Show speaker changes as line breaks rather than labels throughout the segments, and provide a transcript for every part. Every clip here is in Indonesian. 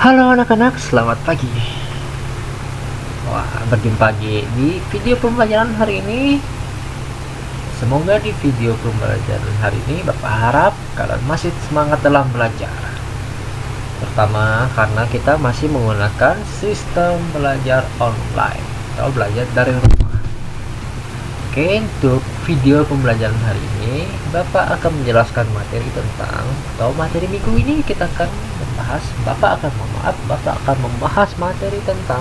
Halo anak-anak, selamat pagi. Wah, berjumpa lagi di video pembelajaran hari ini. Semoga di video pembelajaran hari ini Bapak harap kalian masih semangat dalam belajar. Pertama, karena kita masih menggunakan sistem belajar online atau belajar dari rumah. Oke, untuk video pembelajaran hari ini Bapak akan menjelaskan materi tentang atau materi minggu ini kita akan membahas Bapak akan membahas materi tentang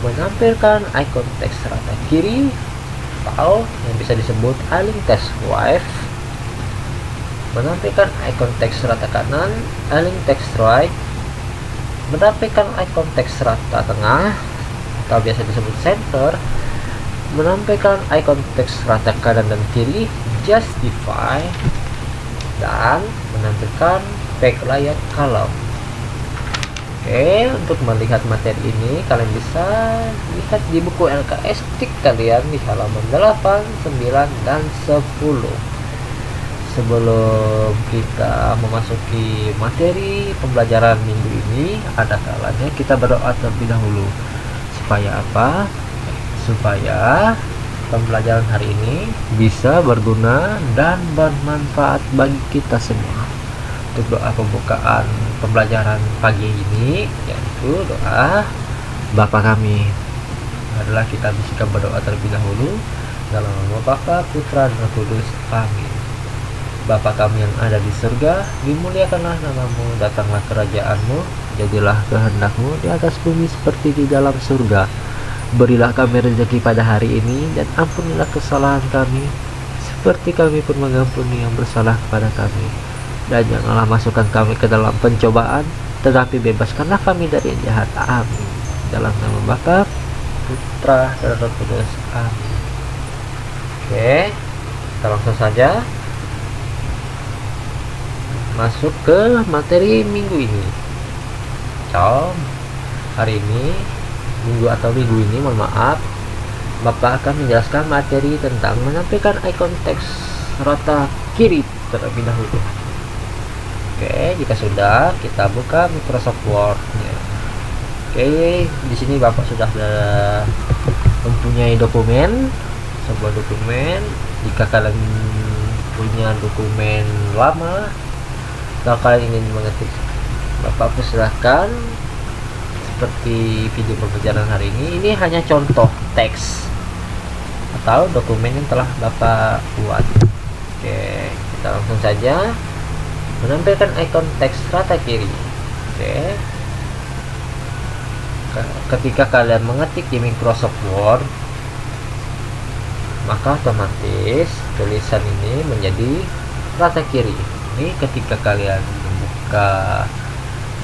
menampilkan icon teks rata kiri atau yang bisa disebut align text left, menampilkan icon teks rata kanan align text right, menampilkan icon teks rata tengah atau biasa disebut center, menampilkan icon teks rata kanan dan kiri justify, dan menampilkan backlight column. Oke, untuk melihat materi ini kalian bisa lihat di buku LKS tik kalian di halaman 8, 9, dan 10. Sebelum kita memasuki materi pembelajaran minggu ini, ada kalanya kita berdoa terlebih dahulu. Supaya apa? Supaya pembelajaran hari ini bisa berguna dan bermanfaat bagi kita semua. Untuk doa pembukaan pembelajaran pagi ini, yaitu doa Bapa kami, adalah kita bisa berdoa terlebih dahulu dalam nama Bapa, Putra, dan Roh Kudus. Amin. Bapa kami yang ada di surga, dimuliakanlah namamu, datanglah kerajaanmu, jadilah kehendakmu di atas bumi seperti di dalam surga. Berilah kami rezeki pada hari ini, dan ampunilah kesalahan kami seperti kami pun mengampuni yang bersalah kepada kami. Dan janganlah masukkan kami ke dalam pencobaan, tetapi bebaskanlah kami dari yang jahat. Amin. Dalam nama Bapa, Putra, dan Roh Kudus. Amin. Oke, kita langsung saja masuk ke materi minggu ini. Hari ini mohon maaf, Bapak akan menjelaskan materi tentang menampilkan icon teks rata kiri terlebih dahulu. Oke, jika sudah, kita buka Microsoft Word-nya. Oke, di sini Bapak sudah mempunyai sebuah dokumen. Jika kalian punya dokumen lama atau kalian ingin mengetik, Bapak persilahkan. Seperti video pembelajaran hari ini hanya contoh teks atau dokumen yang telah Bapak buat. Oke, kita langsung saja menampilkan icon teks rata kiri. Oke, ketika kalian mengetik di Microsoft Word, maka otomatis tulisan ini menjadi rata kiri. Ini ketika kalian membuka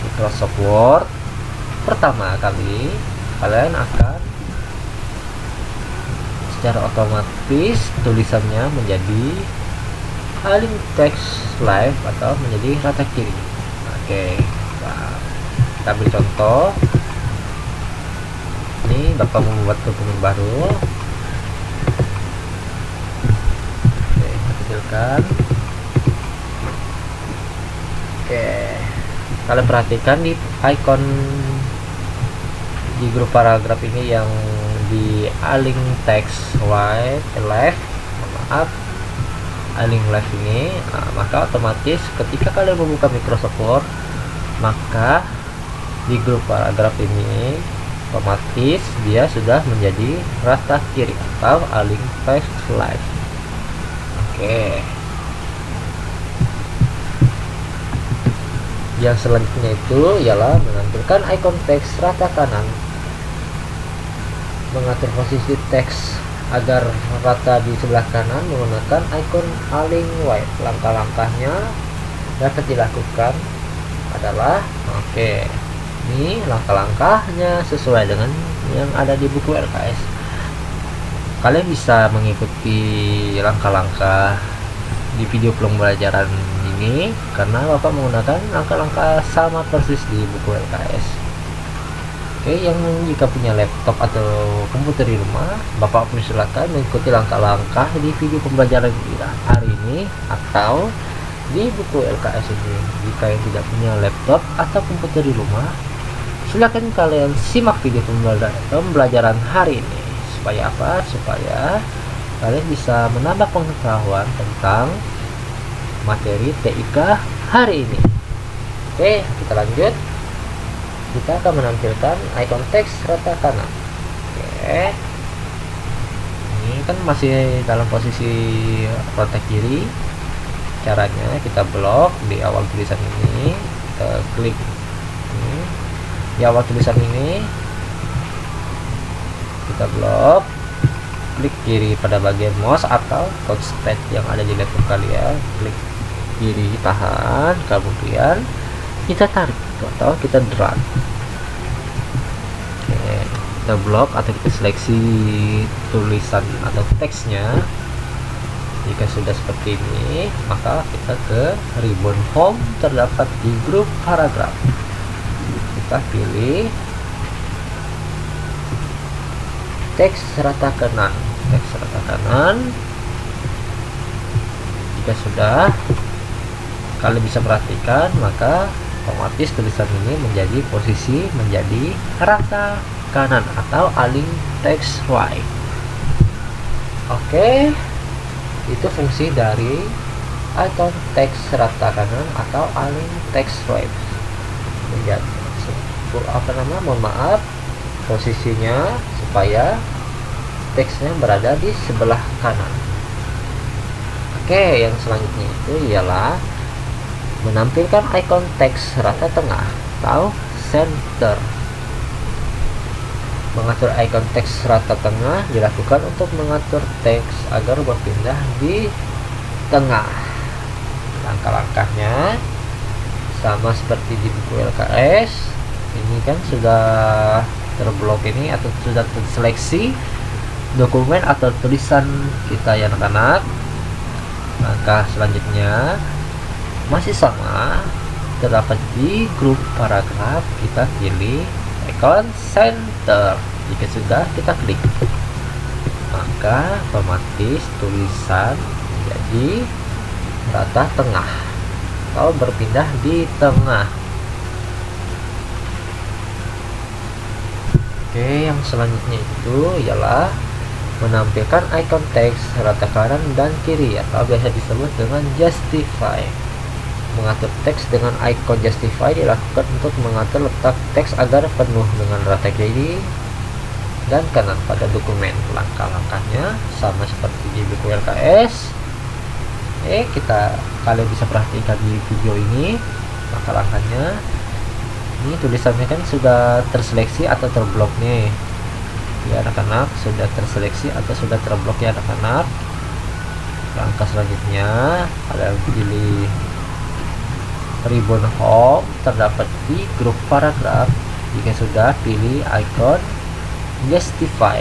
Microsoft Word pertama kali, kalian akan secara otomatis tulisannya menjadi align text left atau menjadi rata kiri. Oke, kita ambil contoh. Ini Bapak membuat dokumen baru. Oke, kita kecilkan. Oke, kalian perhatikan di icon di grup paragraf ini yang di align text left, align left ini, maka otomatis ketika kalian membuka Microsoft Word, maka di grup paragraf ini otomatis dia sudah menjadi rata kiri atau align text left. Oke, yang selanjutnya itu ialah menampilkan icon teks rata kanan, mengatur posisi teks agar rata di sebelah kanan menggunakan icon align right. Langkah-langkahnya dapat dilakukan adalah, ini langkah-langkahnya sesuai dengan yang ada di buku LKS. Kalian bisa mengikuti langkah-langkah di video pembelajaran ini karena Bapak menggunakan langkah-langkah sama persis di buku LKS. Oke, yang jika punya laptop atau komputer di rumah, Bapak persilakan mengikuti langkah-langkah di video pembelajaran hari ini atau di buku LKS ini. Jika yang tidak punya laptop atau komputer di rumah, Silakan kalian simak video pembelajaran hari ini. Supaya apa? Supaya kalian bisa menambah pengetahuan tentang materi TIK hari ini. Oke, kita lanjut. Kita akan menampilkan icon teks rata kanan. Oke, ini kan masih dalam posisi rata kiri. Caranya kita blok di awal tulisan ini, kita klik ini. Di awal tulisan ini kita blok, klik kiri pada bagian mouse atau touchpad yang ada di laptop kalian, klik kiri, tahan, kemudian kita tarik atau kita drag. Oke, kita blok atau kita seleksi tulisan atau teksnya. Jika sudah seperti ini, maka kita ke ribbon home terdapat di grup paragraf. Kita pilih teks rata kanan. Teks rata kanan. Jika sudah, kalian bisa perhatikan, maka otomatis tulisan ini menjadi posisi menjadi rata kanan atau align text right. Oke, itu fungsi dari icon teks rata kanan atau align text right. Menjadi mohon maaf, posisinya supaya teksnya berada di sebelah kanan. Oke, yang selanjutnya itu ialah menampilkan icon teks rata tengah atau center. Mengatur icon teks rata tengah dilakukan untuk mengatur teks agar berpindah di tengah. Langkah-langkahnya sama seperti di buku LKS. Ini kan sudah terblok ini atau sudah terseleksi dokumen atau tulisan kita ya anak-anak. Langkah selanjutnya masih sama, terdapat di grup paragraf. Kita pilih icon center. Jika sudah, kita klik, maka otomatis tulisan menjadi rata tengah atau berpindah di tengah. Oke, yang selanjutnya itu ialah menampilkan icon teks rata kanan dan kiri atau biasa disebut dengan justify. Mengatur teks dengan icon justify dilakukan untuk mengatur letak teks agar penuh dengan rata kiri dan kanan pada dokumen. Langkah-langkahnya sama seperti di buku LKS. Kalian bisa perhatikan di video ini. Langkah-langkahnya ini tulisannya kan sudah terseleksi atau terblok nih ya anak-anak, sudah terseleksi atau sudah terblok ya anak-anak. Langkah selanjutnya kalian pilih ribbon home terdapat di grup paragraf. Jika sudah, pilih icon justify.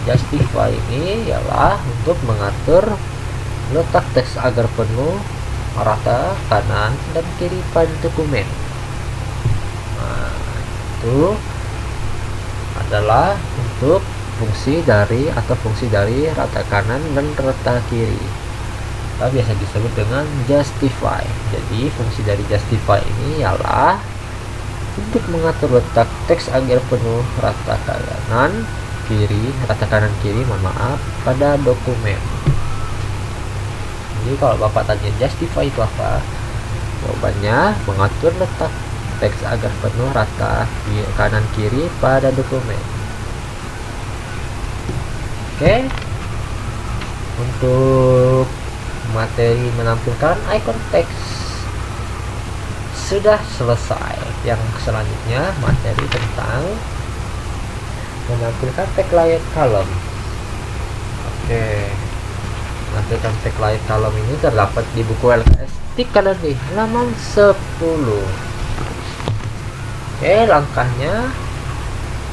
Justify ini ialah untuk mengatur letak teks agar penuh rata kanan dan kiri pada dokumen. Nah, itu adalah untuk fungsi dari rata kanan dan rata kiri. Biasa disebut dengan justify. Jadi fungsi dari justify ini ialah untuk mengatur letak teks agar penuh rata kanan kiri pada dokumen. Jadi kalau Bapak tanya justify itu apa, jawabannya mengatur letak teks agar penuh rata kanan kiri pada dokumen. Oke, untuk materi menampilkan icon teks sudah selesai. Yang selanjutnya materi tentang menampilkan tagline column. Oke, menampilkan tagline column ini terdapat di buku LKS kanan di halaman 10. Oke, langkahnya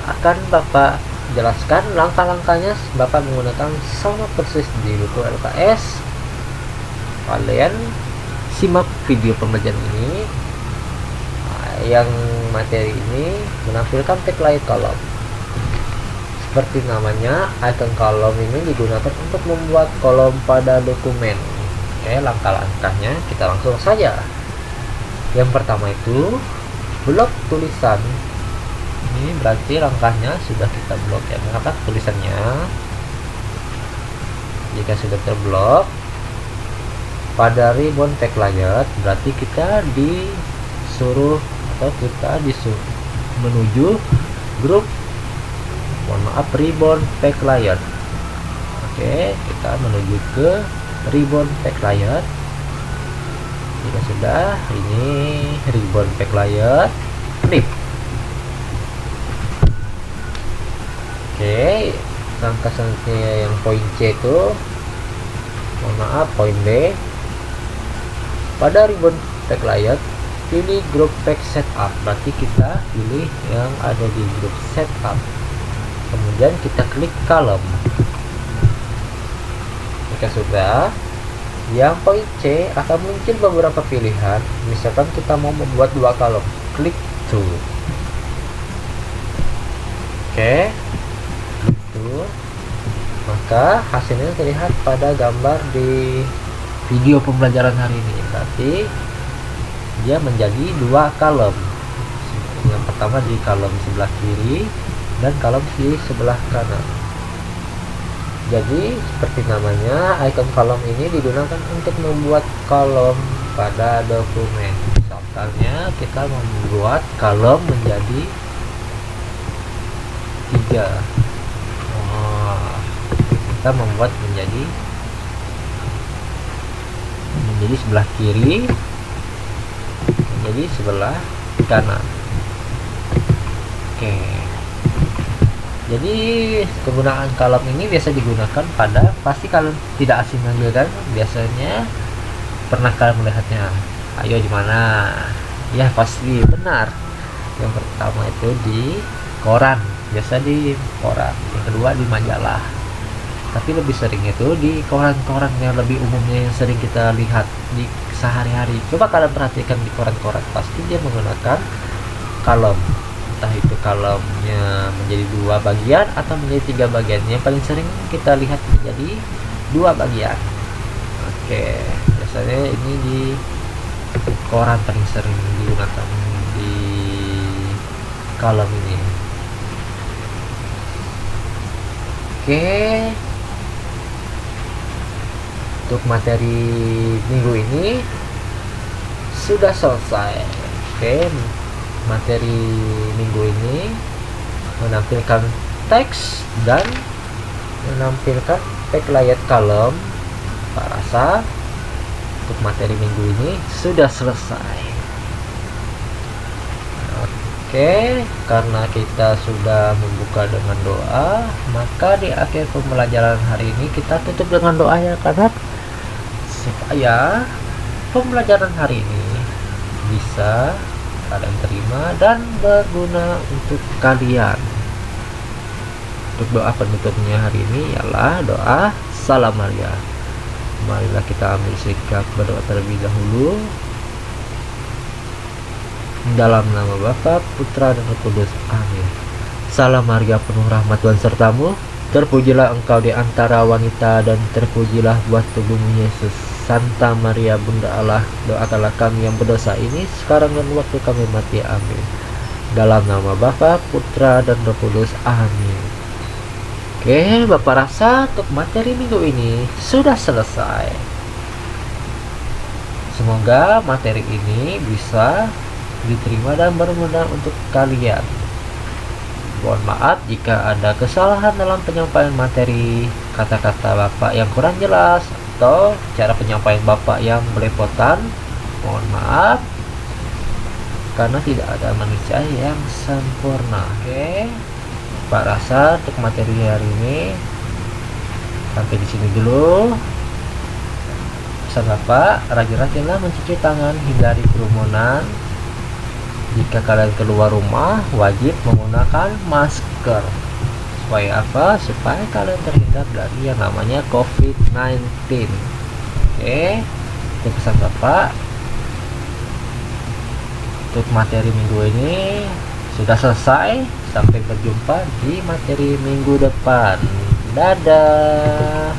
akan Bapak jelaskan. Langkah-langkahnya Bapak menggunakan sama persis di buku LKS. Kalian simak video pembelajaran ini. Yang materi ini menampilkan tagline column. Seperti namanya, icon kolom ini digunakan untuk membuat kolom pada dokumen. Oke, langkah-langkahnya kita langsung saja. Yang pertama itu blok tulisan ini berarti langkahnya sudah kita blok ya, mengapa tulisannya. Jika sudah terblok pada ribbon backlight, berarti kita disuruh atau kita disuruh menuju grup, mohon maaf, ribbon backlight. Oke, kita menuju ke ribbon backlight. Jika sudah, ini ribbon backlight flip. Oke, langkah selanjutnya yang poin C itu, mohon maaf, poin B. Pada ribbon backlight, pilih grup back setup. Berarti kita pilih yang ada di grup setup. Kemudian kita klik column. Jika sudah, yang poin C akan muncul beberapa pilihan. Misalkan kita mau membuat 2 kolom, klik to. Oke, klik to. Maka hasilnya terlihat pada gambar di video pembelajaran hari ini. Berarti dia menjadi 2 kolom. Yang pertama di kolom sebelah kiri dan kolom di sebelah kanan. Jadi seperti namanya, icon kolom ini digunakan untuk membuat kolom pada dokumen. Misalnya kita membuat kolom menjadi 3. Kita membuat menjadi sebelah kiri, menjadi sebelah kanan. Oke. Jadi kegunaan kolom ini biasa digunakan pada, pasti kalian tidak asing lagi kan, biasanya pernah kalian melihatnya. Ayo di mana? Ya pasti benar. Yang pertama itu di koran, biasa di koran. Yang kedua di majalah. Tapi lebih sering itu di koran-koran yang lebih umumnya yang sering kita lihat di sehari-hari. Coba kalian perhatikan di koran-koran, pasti dia menggunakan kolom. Entah itu kolomnya menjadi 2 bagian atau menjadi 3 bagian. Yang paling sering kita lihat menjadi 2 bagian. Oke, biasanya ini di koran paling sering digunakan di kolom ini. Oke, untuk materi minggu ini sudah selesai. Oke, materi minggu ini menampilkan teks dan menampilkan backlight kolom. Pak rasa untuk materi minggu ini sudah selesai. Oke, karena kita sudah membuka dengan doa, maka di akhir pembelajaran hari ini kita tutup dengan doa ya, karena supaya pembelajaran hari ini bisa kalian terima dan berguna untuk kalian. Untuk doa penutupnya hari ini ialah doa Salam Maria. Marilah kita ambil sikap berdoa terlebih dahulu. Dalam nama Bapa, Putra, dan Roh Kudus. Amin. Salam Maria, penuh rahmat Tuhan sertamu. Terpujilah engkau di antara wanita, dan terpujilah buah tubuhmu Yesus. Santa Maria, Bunda Allah, doakanlah kami yang berdosa ini sekarang dan waktu kami mati. Amin. Dalam nama Bapa, Putra, dan Roh Kudus. Amin. Oke, Bapak rasa untuk materi minggu ini sudah selesai. Semoga materi ini bisa diterima dan berguna untuk kalian. Mohon maaf jika ada kesalahan dalam penyampaian materi, kata-kata Bapak yang kurang jelas, atau cara penyampaian Bapak yang belepotan. Mohon maaf, karena tidak ada manusia yang sempurna. Oke, Pak rasa untuk materi hari ini sampai di sini dulu. Pesan Bapak, rajin-rajinlah mencuci tangan, hindari kerumunan. Jika kalian keluar rumah, wajib menggunakan masker. Supaya apa? Supaya kalian terhindar dari yang namanya COVID-19. Oke, itu pesan Bapak. Untuk materi minggu ini sudah selesai. Sampai berjumpa di materi minggu depan. Dadah.